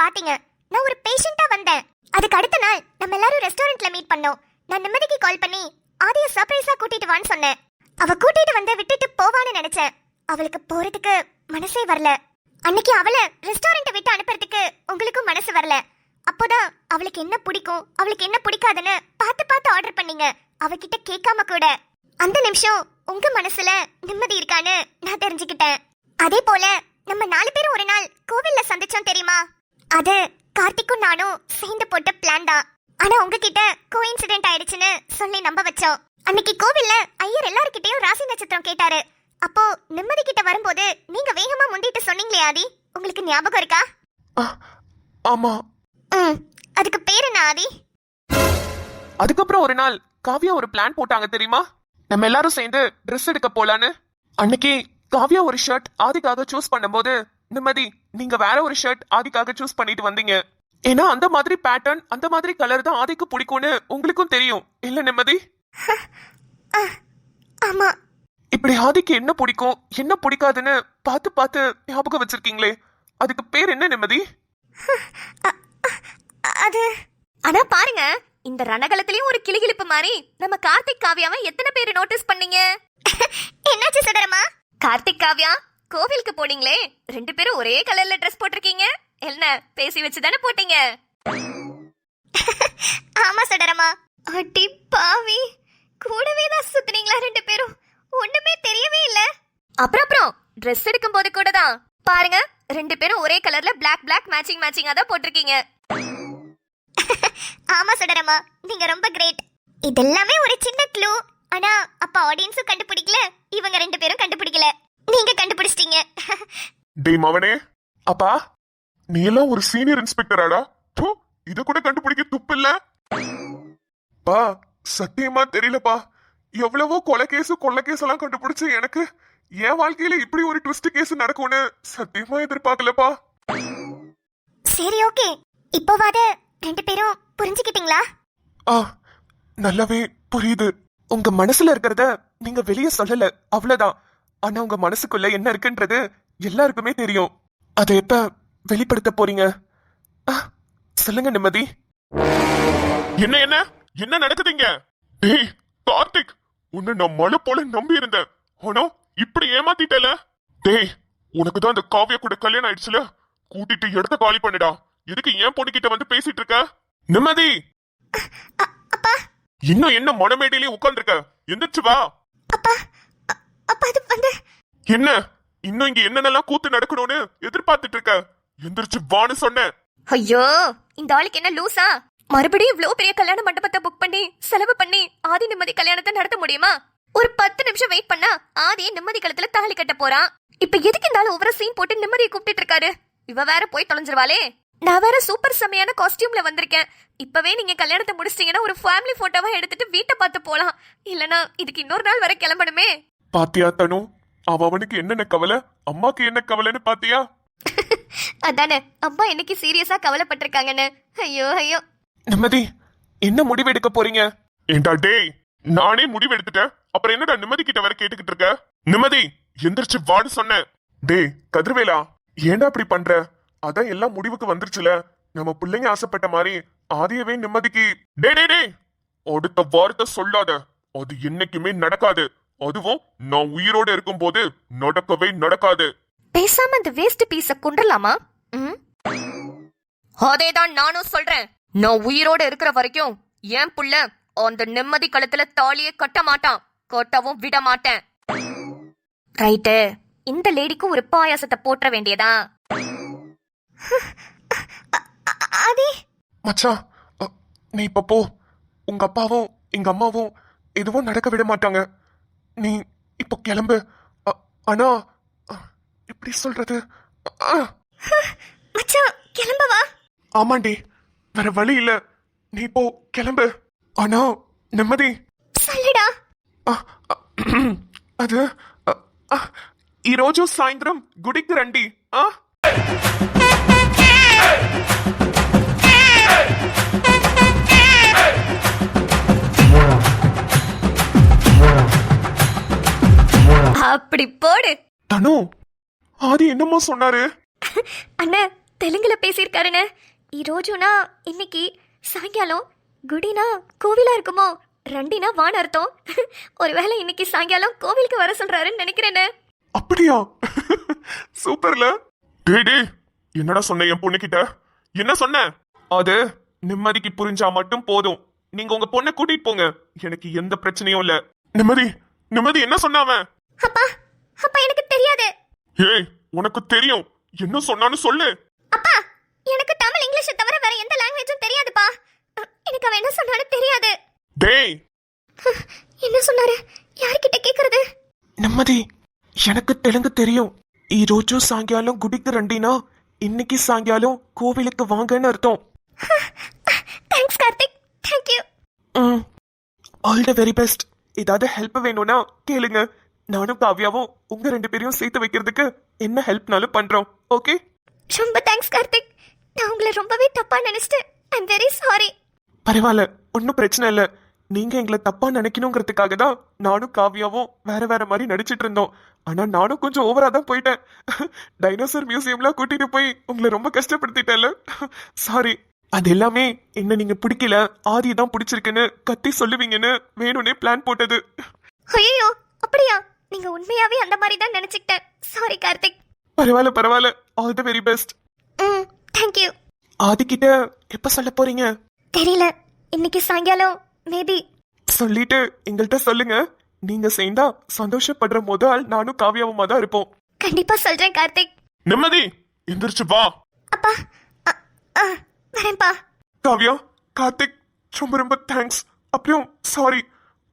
பாத்தீங்க. நான் ஒரு பேஷண்டா வந்தேன். அதுக்கு அடுத்த நாள் நம்ம எல்லாரும் ரெஸ்டாரண்ட்ல மீட் பண்ணோம். நான் நிம்மதிக்கு கால் பண்ணி ஆதிய சர்ப்ரைஸா கூட்டிட்டு வான்னு சொன்னேன். அவ கூட்டிட்டு வந்து விட்டுட்டு போவான்னு நினைச்சேன். அவளுக்கு போறதுக்கு மனசே வரல. அன்னைக்கு அவளை ரெஸ்டாரண்ட்டை விட்டு அனுப்புறதுக்கு உங்களுக்கும் மனசு வரல. அப்போதான் அவளுக்கு என்ன பிடிக்கும், அவளுக்கு என்ன பிடிக்காதுன்னு பார்த்து பார்த்து ஆர்டர் பண்ணீங்க. அவகிட்ட கேட்காம கூட. அந்த நிமிஷம் உங்க மனசுல நிம்மதி இருக்கான்னு நான் தெரிஞ்சுக்கிட்டேன். அதே போல நம்ம 4 பேரும் ஒரு நாள் கோவில்ல சந்திச்சோம் தெரியுமா? அது கார்த்திக்கும் நானும் சேர்ந்து போட்ட பிளான் தான். ஆனா உங்ககிட்ட கோஇன்சிடென்ட் ஆயிடுச்சுன்னு சொல்லி நம்ப வச்சோம். அன்னைக்கு கோவில்ல ஐயர் எல்லார்கிட்டயும் ராசி நட்சத்திரம் கேட்டாரு. அப்போ நிம்மதி கிட்ட வரும்போது நீங்க வேகமா முந்திட்டு சொன்னீங்களே ஆதி, உங்களுக்கு ஞாபகம் இருக்கா? ஆமா. அதுக்கு பேர் என்ன ஆதி? அதுக்கப்புறம் ஒரு நாள் காவ்யா ஒரு பிளான் போட்டாங்க தெரியுமா? நம்ம எல்லாரும் சேர்ந்து ட்ரெஸ் எடுக்க போலான்னு. அன்னைக்கு காவ்யா ஒரு ஷர்ட் ஆதிக்காக சூஸ் பண்ணும்போது நிம்மதி நீங்க வேற ஒரு ஷர்ட் ஆதிக்காக சூஸ் பண்ணிட்டு வந்தீங்க. ஏன்னா அந்த மாதிரி பேட்டர்ன் அந்த மாதிரி கலர் தான் ஆதிக்கு பிடிக்கும்னு உங்களுக்கும் தெரியும் இல்ல நிம்மதி? ஆமா. இப்படி ஆதிக்கு என்ன பிடிக்கும் என்ன பிடிக்காதுன்னு பார்த்து பார்த்து ஞாபகம் வச்சிருக்கீங்களே, அதுக்கு பேர் என்ன நிம்மதி? அது ஆனா பாருங்க, இந்த ரணகலத்திலயும் ஒரு கிளிகிளிப்பு மாதிரி நம்ம கார்த்திக் காவ்யாவை எத்தனை பேர் நோட்டீஸ் பண்ணீங்க? என்னாச்சு சுடரமா? கார்த்திக் காவ்யா கோவிலுக்கு போனீங்களே, 2 பேரும் ஒரே கலர்ல ட்ரெஸ் போட்டிருக்கீங்க. என்ன பேசி வச்சுதானே போட்டீங்க? ஆமா சுடரமா. அடி பாவி, கூடவே தான் சுத்துனீங்களா 2 பேரும்? ஒண்ணுமே தெரியவே இல்ல. அப்புறம் ட்ரெஸ் எடுக்கும் போது கூட தான் பாருங்க, 2 பேரும் ஒரே கலர்ல பிளாக் மேட்சிங்கா தான் போட்டிருக்கீங்க. ஆமா சுடரமா, நீங்க ரொம்ப கிரேட். இதெல்லாமே ஒரு சின்ன க்ளூ. ஆனா அப்ப ஆடியன்ஸும் கண்டுபிடிக்கல, இவங்க 2 பேரும் கண்டுபிடிக்கல. நீங்க கண்டுபிடிச்சிட்டீங்க. டேய் மவனே, அப்பா நீ எல்லாம் ஒரு சீனியர் இன்ஸ்பெக்டராடா? இத கூட கண்டுபிடிக்க துப்பு இல்ல? பா சத்தியமா தெரியலப்பா. எவ்வளவோ கொலை கேஸ் கொள்ள கேஸ் எல்லாம் கண்டுபிடிச்சு எனக்கு என் வாழ்க்கையில இப்படி ஒரு ட்விஸ்ட் கேஸ் நடக்கும்னு சத்தியமா எதிர்பார்க்கலப்பா. சரி ஓகே, இப்போவாது 2 பேரும் புரிஞ்சுக்கிட்டீங்களா? நல்லாவே புரியுது. உங்க மனசுல இருக்கிறத நீங்க வெளியே சொல்லல அவ்வளவுதான். ஆனா உங்க மனசுக்குள்ள என்ன இருக்குன்றது எல்லாருக்குமே தெரியும். அதை எப்ப வெளிப்படுத்த போறீங்க? சொல்லுங்க நிம்மதி. என்ன என்ன என்ன நடக்குதுங்க? டேய் கார்த்திக், உன்னை நான் மழை போல நம்பி இருந்தேன். ஆனா இப்படி ஏமாத்திட்டல. டேய் உனக்கு தான் அந்த காவ்யா கூட கல்யாணம் ஆயிடுச்சுல, கூட்டிட்டு இடத்த காலி பண்ணுடா. எதுக்கு ஏன் பொண்ணுகிட்ட வந்து பேசிட்டு இருக்க? நிம்மதி, இன்னும் என்ன மனமேடையிலே உட்கார்ந்து இருக்க? எந்திரிச்சு வா. என்ன இன்னும் இங்க என்னென்னலாம் கூத்து நடக்கணும்னு எதிர்பார்த்துட்டு இருக்க? எந்திரிச்சு வான்னு சொன்னேன். ஐயோ, இந்த ஆளுக்கு என்ன லூசா? மறுபடியும் இவ்வளவு பெரிய கல்யாண மண்டபத்தை புக் பண்ணி செலவு பண்ணி ஆதி நிம்மதி கல்யாணத்தை நடத்த முடியுமா? ஒரு 10 நிமிஷம் வெயிட் பண்ணா ஆதியை நிம்மதி கழுத்துல தாலி கட்ட போறான். இப்ப எதுக்கு இந்த ஆளு ஒவ்வொரு சீன் போட்டு நிம்மதியை கூப்பிட்டு இருக்காரு? இவ வேற போய் தொலைஞ்சிருவாளே. நான் வேற சூப்பர் செமையான காஸ்டியூம்ல வந்திருக்கேன். இப்பவே நீங்க கல்யாணத்தை முடிச்சிட்டீங்கன்னா ஒரு ஃபேமிலி போட்டோவா எடுத்துட்டு வீட்டை பார்த்து போலாம். இல்லனா இதுக்கு இன்னொரு நாள் வரை கிளம்பணுமே. பாத்தியா தனு, அவனுக்கு என்னென்ன கவலை, அம்மாக்கு என்ன கவலைன்னு பாத்தியா? அதானே அம்மா என்னைக்கு சீரியஸா கவலைப்பட்டிருக்காங்கன்னு. ஐயோ ஐயோ. நிம்மதி, என்ன முடிவு எடுக்க போறீங்க? ஏண்டா டேய், நானே முடிவு எடுத்துட்டேன், அப்புறம் என்னடா நிம்மதி கிட்ட வர கேட்டுக்கிட்டு இருக்க? நிம்மதி எந்திரிச்சு வான்னு சொன்னேன். டேய் கதிர்வேலா, ஏண்டா அப்படி பண்ற? அதான் எல்லாம் முடிவுக்கு வந்துருச்சுல. நம்ம பிள்ளைங்க ஆசைப்பட்ட மாதிரி ஆதியவே நிம்மதிக்கு. டே டே டே, அடுத்த வார்த்தை சொல்லாத. அது என்னைக்குமே நடக்காது. அதுவும் நான் உயிரோட இருக்கும் போது நடக்கவே நடக்காது. பேசாம அந்த வேஸ்ட் பீஸ கொன்றலாமா? அதேதான் நானும் சொல்றேன். நான் உயிரோட இருக்கிற வரைக்கும் என் புள்ள அந்த நிம்மதி கழுத்துல தாலியே கட்ட மாட்டான், கட்டவும் விட மாட்டேன். ரைட்டு, இந்த லேடிக்கும் ஒரு பாயாசத்தை போற்ற வேண்டியதா? மச்சான், நீ இப்ப போ. உங்க அப்பாவும் எங்க அம்மாவும் எதுவும் நடக்க விட மாட்டாங்க. நீ இப்போ கிளம்பு. ஆனா எப்படி சொல்றது? மச்சான் கிளம்பவா? ஆமாண்டி, வேற வழி இல்ல. நீ இப்போ கிளம்பு. ஆனா நிம்மதி சொல்லுடா. அது ఈ రోజు సాయంత్రం గుడికి రండి. அப்படி போடு. தனு, ஆதி என்னமா சொன்னாரு? அண்ணா, தெலுங்குல பேசியிருக்காருன்னு ఈ రోజుனா இன்னைக்கு சாயங்காலம் குடினா கோவிலா இருக்குமோ ரெண்டினா வான அர்த்தம் ஒருவேளை இன்னைக்கு சாயங்காலம் கோவிலுக்கு வர சொல்றாருன்னு நினைக்கிறேன்னு அப்படியா? சூப்பர்ல. டேய் என்னடா சொன்ன என் பொண்ணுகிட்ட? என்ன சொன்ன? அது நிம்மதிக்கு புரிஞ்சா மட்டும் போதும். நீங்க உங்க பொண்ணை கூட்டிட்டு போங்க, எனக்கு எந்த பிரச்சனையும் இல்ல. நிம்மதி என்ன சொன்னாவ? அப்பா அப்பா எனக்கு தெரியாது. ஏய் உனக்கு தெரியும், என்ன சொன்னான்னு சொல்லு. அப்பா எனக்கு தமிழ் இங்கிலீஷ் தவிர வேற எந்த லாங்குவேஜும் தெரியாதுப்பா. எனக்கு அவன் என்ன சொன்னானு தெரியாது. டேய் என்ன சொன்னாரு? யார்கிட்ட கேக்குறது? நிம்மதி, எனக்கு தெலுங்கு தெரியும். ఈ రోజు సాయంకాలం గుడికి రండినా, இன்னைக்கு சாயங்காலம் கோவிலுக்கு வாங்கன்னு அர்த்தம். Thanks Karthik, thank you. All the very best. ஏதாவது ஹெல்ப் வேணும்னா கேளுங்க. நானும் காவ்யாவும் உங்க 2 பேரையும் சேர்த்து வைக்கிறதுக்கு என்ன ஹெல்ப்னாலும் பண்றோம். ஓகே? ரொம்ப தேங்க்ஸ் கார்த்திக். நான் உங்களை ரொம்பவே தப்பா நினைச்சிட்டேன். ஐ அம் வெரி சாரி. பரவாயில்ல, ஒன்றும் பிரச்சனை இல்லை. நீங்க எங்களை தப்பா நினைக்கணுங்கிறதுக்காக தான் நானும் காவ்யாவும் வேற வேற மாதிரி நடிச்சிட்டு இருந்தோம். ஆனா நானும் கொஞ்சம் ஓவரா தான் போயிட்டேன். டைனோசர் மியூசியம்லாம் கூட்டிட்டு போய் உங்களை ரொம்ப கஷ்டப்படுத்திட்டேன்ல. சாரி. அது எல்லாமே என்ன நீங்க பிடிக்கல, ஆதி தான் பிடிச்சிருக்குன்னு கத்தி சொல்லுவீங்கன்னு வேணும்னே பிளான் போட்டது. ஐயோ அப்படியா? நீங்க உண்மையாவே அந்த மாதிரி தான் நினைச்சிட்டேன். சாரி கார்த்திக். பரவாயில்ல. All the very best. Thank you. Aadhi கிட்ட எப்ப சொல்ல போறீங்க? தெரியல, இன்னைக்கு சாயங்காலம் மேபி. சொல்லிட்டு எங்கள்கிட்ட சொல்லுங்க. நீங்க சேர்ந்தா சந்தோஷப்படுற முதல் நானும் காவியாவுமா தான் இருப்போம். கண்டிப்பா சொல்றேன் கார்த்திக். நிம்மதி, எந்திரிச்சு வா. அப்பா வரேன்ப்பா. காவ்யா, கார்த்திக், ரொம்ப தேங்க்ஸ். அப்புறம் சாரி,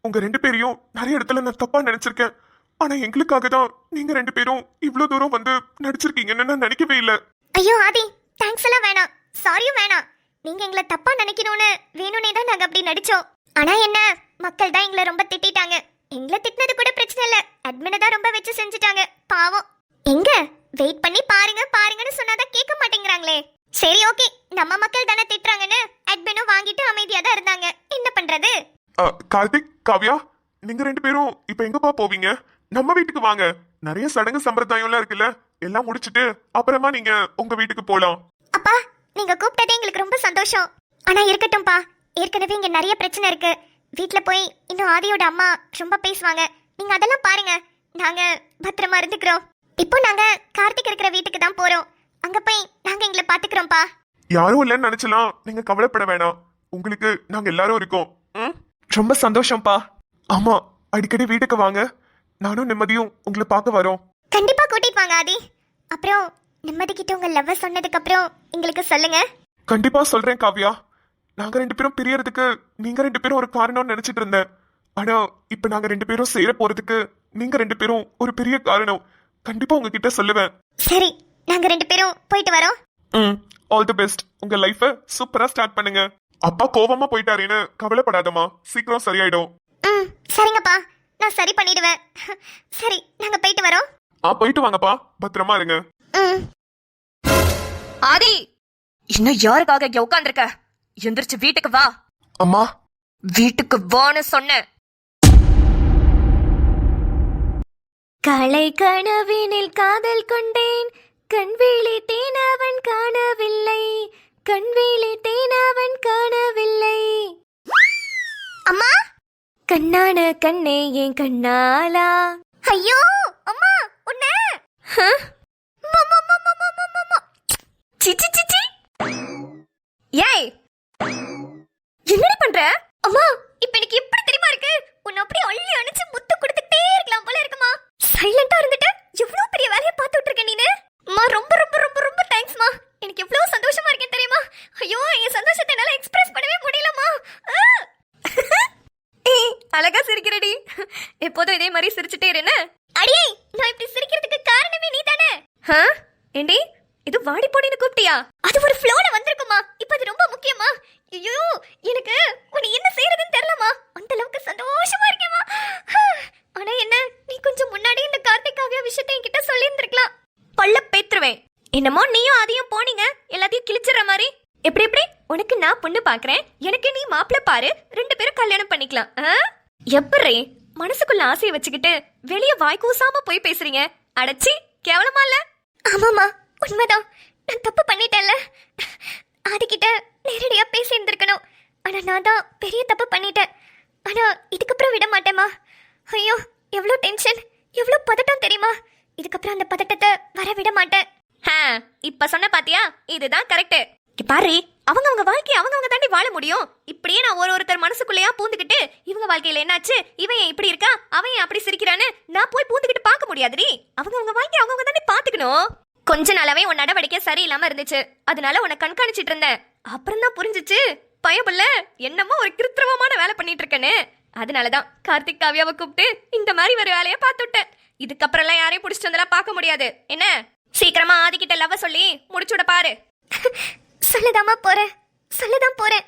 உங்க 2 பேரையும் நிறைய இடத்துல நான் தப்பா நினைச்சிருக்கேன். ஆனா எங்களுக்காக தான் நீங்க 2 பேரும் இவ்வளவு தூரம் வந்து நடிச்சிருக்கீங்கன்னு நான் நினைக்கவே இல்லை. ஐயோ ஆதி, தேங்க்ஸ் எல்லாம் வேணாம், சாரியும் வேணாம். நீங்க எங்களை தப்பா நினைக்கணும்னு வேணும்னே தான் நாங்க அப்படி நடிச்சோம். ஆனா என்ன, மக்கள் தான் எங்களை ரொம்ப திட்டிட்டாங்க. எங்களை திட்டினது கூட பிரச்சனை இல்ல, அட்மினை தான் ரொம்ப வச்சு செஞ்சுட்டாங்க. பாவம். எங்க வெயிட் பண்ணி பாருங்கன்னு சொன்னாதான் கேட்க மாட்டேங்கிறாங்களே. சரி ஓகே, நம்ம மக்கள் தானே திட்டுறாங்கன்னு அட்மினும் வாங்கிட்டு அமைதியா தான் இருந்தாங்க. என்ன பண்றது? கார்த்திக், காவ்யா, நீங்க 2 பேரும் இப்ப எங்கப்பா போவீங்க? நம்ம வீட்டுக்கு வாங்க. நிறைய சடங்கு சம்பிரதாயம்லாம் இருக்குல்ல, எல்லாம் முடிச்சிட்டு அப்புறமா நீங்க உங்க வீட்டுக்கு போலாம். அப்பா நீங்க கூப்பிட்டதே எங்களுக்கு ரொம்ப சந்தோஷம். ஆனா இருக்கட்டும்பா, ஏற்கனவே இங்க நிறைய பிரச்சனை இருக்கு. வீட்ல போய் இன்னும் ஆதியோட அம்மா ரொம்ப பேசுவாங்க. நீங்க அதெல்லாம் பாருங்க, நாங்க பத்திரமா இருந்துக்கிறோம். இப்போ நாங்க கார்த்திக் இருக்கிற வீட்டுக்கு தான் போறோம். அங்க போய் நாங்க எங்களை பாத்துக்கிறோம்ப்பா. யாரும் இல்லைன்னு நினைச்சலாம், நீங்க கவலைப்பட வேணாம். உங்களுக்கு நாங்க எல்லாரும் இருக்கோம். ரொம்ப சந்தோஷம்ப்பா. ஆமா, அடிக்கடி வீட்டுக்கு வாங்க. நானும் நிம்மதியும் உங்களை பார்க்க வரோம். கண்டிப்பா கூட்டிட்டு வாங்க ஆதி. அப்புறம் நிம்மதி கிட்ட உங்க லவ் சொன்னதுக்கு அப்புறம் எங்களுக்கு சொல்லுங்க. கண்டிப்பா சொல்றேன் காவ்யா. நாங்க 2 பேரும் பிரியறதுக்கு நீங்க 2 பேரும் ஒரு காரணம்னு நினைச்சிட்டு இருந்தேன். ஆனா இப்ப நாங்க 2 பேரும் சேர போறதுக்கு நீங்க 2 பேரும் ஒரு பெரிய காரணம். கண்டிப்பா உங்ககிட்ட சொல்லுவேன். சரி, நாங்க 2 பேரும் போயிட்டு வரோம். All the best. உங்க லைஃப சூப்பரா ஸ்டார்ட் பண்ணுங்க. அப்பா கோவமா போயிட்டாருன்னு கவலைப்படாதமா, சீக்கிரம் சரியாயிடும். சரிங்கப்பா, நான் சரி பண்ணிடுவேன். சரி, நாங்க போயிட்டு வரோம். போயிட்டு வாங்கப்பா, பத்திரமா இருங்க. ஆதி, இன்னும் யாருக்காக இங்க உட்கார்ந்திருக்க? எந்திரிச்சு வீட்டுக்கு வா. அம்மா, வீட்டுக்கு வான்னு சொன்னேன். கலை கனவினில் காதல் கொண்டேன், கண்விழி தேனவன் காணவில்லை, கண்விழி தேனவன் காணவில்லை. அம்மா, கண்ணான கண்ணே என் கண்ணாலா. ஐயோ அம்மா, உன்ன சிச்சி சிச்சி. ஏய், என்னடி பண்ற? அம்மா, இப்ப எனக்கு எப்படி தெரியுமா இருக்கு? உன்னை அப்படி அள்ளி அணைச்சு முத்து கொடுத்துட்டே இருக்கலாம் போல இருக்குமா. சைலண்டா இருந்துட்டு எவ்வளவு பெரிய வேலையை பார்த்துட்டு இருக்க நீனு. அம்மா ரொம்ப ரொம்ப ரொம்ப ரொம்ப தேங்க்ஸ்மா. எனக்கு எவ்வளவு சந்தோஷமா இருக்கேன் தெரியுமா? ஐயோ, என் சந்தோஷத்தை என்னால எக்ஸ்பிரஸ் பண்ணவே முடியலம்மா. அழகா சிரிக்கிறடி. எப்போதும் இதே மாதிரி சிரிச்சுட்டே இருஎன்ன. அடியே, நான் இப்படி சிரிக்கிறதுக்கு காரணமே நீ தானே. ஏண்டி, இது வாடி போடின்னு கூப்பிட்டியா? அது ஒரு ஃப்ளோல வந்திருக்குமா. இப்ப அது ரொம்ப முக்கியமா. ஐயோ, எனக்கு உன்னை என்ன செய்யறதுன்னு தெரியலமா. அந்த அளவுக்கு சந்தோஷமா இருக்கேமா. ஆனா என்ன, நீ கொஞ்சம் முன்னாடி இந்த கார்த்திக் காவ்யா விஷயத்தை என்கிட்ட சொல்லி இருந்திருக்கலாம். பல்ல பேத்துருவேன். என்னமோ நீயும் அதையும் போனீங்க எல்லாத்தையும் கிழிச்சிடுற மாதிரி. எப்படி எப்படி உனக்கு நான் பொண்ணு பாக்குறேன், எனக்கு நீ மாப்பிள்ள பாரு, 2 பேரும் கல்யாணம் பண்ணிக்கலாம். எப்படி மனசுக்குள்ள ஆசையை வச்சுக்கிட்டு வெளிய வாய் கூசாம போய் பேசுறீங்க? அடச்சி, கேவலமா இல்ல? ஆமாமா, உண்மைதான். நான் தப்பு பண்ணிட்டேன்ல. நான் தான் பெரிய தப்பு பண்ணிட்டேன். ஆனா இதுக்கப்புறம் விட மாட்டேமா. ஐயோ எவ்வளோ டென்ஷன், எவ்வளோ பதட்டம் தெரியுமா. இதுக்கப்புறம் அந்த பதட்டத்தை வர விட மாட்டேன். இப்ப சொன்ன பாத்தியா, இதுதான் கரெக்ட். பாரு, அவங்க வாழ்க்கையை அவங்க தாண்டி வாழ முடியும். இப்படியே நான் ஒருத்தர் மனசுக்குள்ளேயா பூந்துக்கிட்டு இவங்க வாழ்க்கையில என்னாச்சு, இவன் ஏன் இப்படி இருக்கா, அவன் ஏன் அப்படி சிரிக்கிறான்னு நான் போய் பூந்துக்கிட்டு பார்க்க முடியாதுடி. அவங்க வாழ்க்கையை அவங்க தாண்டி பாத்துக்கணும். கொஞ்ச நாளாவே உன் நடவடிக்கை சரியில்லாம இருந்துச்சு, அதனால உன்னை கண்காணிச்சிட்டு இருந்தேன். அப்புறம் தான் புரிஞ்சிச்சு பயபுள்ள என்னமோ ஒரு கிருத்திரமான வேலை பண்ணிட்டு இருக்கேன்னு. அதனாலதான் கார்த்திக் காவியாவை கூப்பிட்டு இந்த மாதிரி ஒரு வேலையை பார்த்துட்டேன். இதுக்கப்புறம் எல்லாம் யாரையும் பிடிச்சிட்டு வந்தெல்லாம் பார்க்க முடியாது. என்ன, சீக்கிரமா ஆதிக்கிட்ட லவ் சொல்லி முடிச்சுட பாரு. சொல்லதாமா போறேன், சொல்லதான் போறேன்.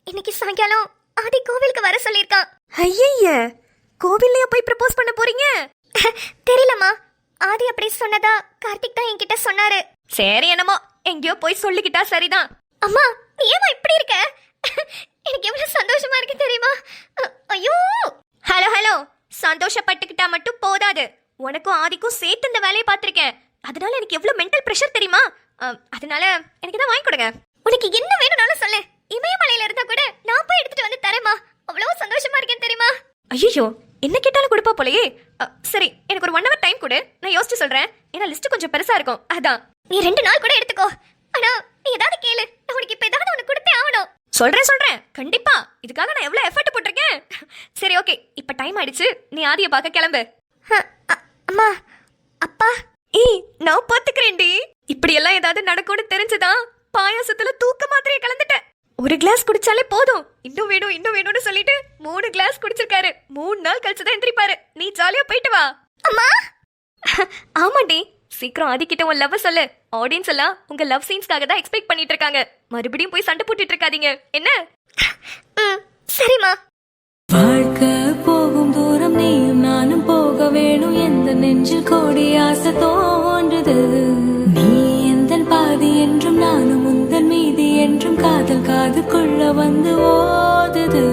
இன்னைக்கு சாயங்காலம் ஆதி கோவிலுக்கு வர சொல்லியிருக்கான். ஐய, கோவில்லையா போய் ப்ரப்போஸ் பண்ண போறீங்க? தெரியலம்மா, ஆதி அப்படி சொன்னதா கார்த்திக் தான் என்கிட்ட சொன்னாரு. சரி, என்னமோ எங்கேயோ போய் சொல்லிக்கிட்டா சரிதான். அம்மா நீ ஏமா இப்படி இருக்க? எனக்கு எவ்வளவு சந்தோஷமா இருக்கு தெரியுமா. ஐயோ, ஹலோ ஹலோ, சந்தோஷப்பட்டுக்கிட்டா மட்டும் போதாது, உனக்கும் ஆதிக்கும் சேர்த்து இந்த வேலையை பார்த்திருக்கேன். அதனால எனக்கு எவ்வளவு மென்டல் பிரஷர் தெரியுமா. அதனால எனக்கு தான் வாங்கி கொடுங்க. உனக்கு என்ன வேணும்னாலும் சொல்லு, இமயமலையில இருந்தா கூட நான் போய் எடுத்துட்டு வந்து தரேம்மா. அவ்வளவு சந்தோஷமா இருக்கேன் தெரியுமா. ஐயோ, என்ன கேட்டாலும் கொடுப்பா போலயே. சரி, எனக்கு ஒரு 1 hour டைம் கொடு, நான் யோசிச்சு சொல்றேன். ஏன்னா லிஸ்ட் கொஞ்சம் பெருசா இருக்கும், அதான். நீ 2 நாள் கூட எடுத்துக்கோ. ஆனா நீ ஏதாவது கேளு, நான் உனக்கு இப்ப ஏதாவது உனக்கு கொடுத்தே ஆகணும். சொல்றேன் கண்டிப்பா. இதுக்காக நான் எவ்வளவு எஃபர்ட் போட்டிருக்கேன். சரி ஓகே, இப்ப டைம் ஆயிடுச்சு, நீ ஆதிய பார்க்க கிளம்பு. அம்மா, அப்பா. ஏய், நான் பாத்துக்கிறேன்டி. இப்படி எல்லாம் ஏதாவது நடக்கும்னு தெரிஞ்சுதான் பாயாசத்துல தூக்க மாத்திரையை கலந்துட்டேன். ஒரு கிளாஸ் குடிச்சாலே போதும், இன்னும் வேணும்னு சொல்லிட்டு 3 கிளாஸ் குடிச்சிருக்காரு. 3 நாள் கழிச்சுதான் எந்திரிப்பாரு. நீ ஜாலியா போயிட்டு வா. அம்மா. ஆமாண்டி, சீக்கிரம் ஆதிக்கிட்ட உன் லவ் சொல்லு. ஆடியன்ஸ் எல்லாம் உங்க லவ் சீன்ஸ்க்காக தான் எக்ஸ்பெக்ட் பண்ணிட்டு இருக்காங்க. மறுபடியும் போய் சண்டை போட்டுட்டு இருக்காதீங்க, என்ன? சரிம்மா. வாழ்க்கை போகும் தூரம் நீயும் நானும் போக வேணும். எந்த நெஞ்சில் கோடி ஆசை தோன்றுது. நீ எந்தன் பாதி என்றும் நானும் உந்தன் மீதி என்றும் காதல் காதுக்குள்ள வந்து ஓதுது.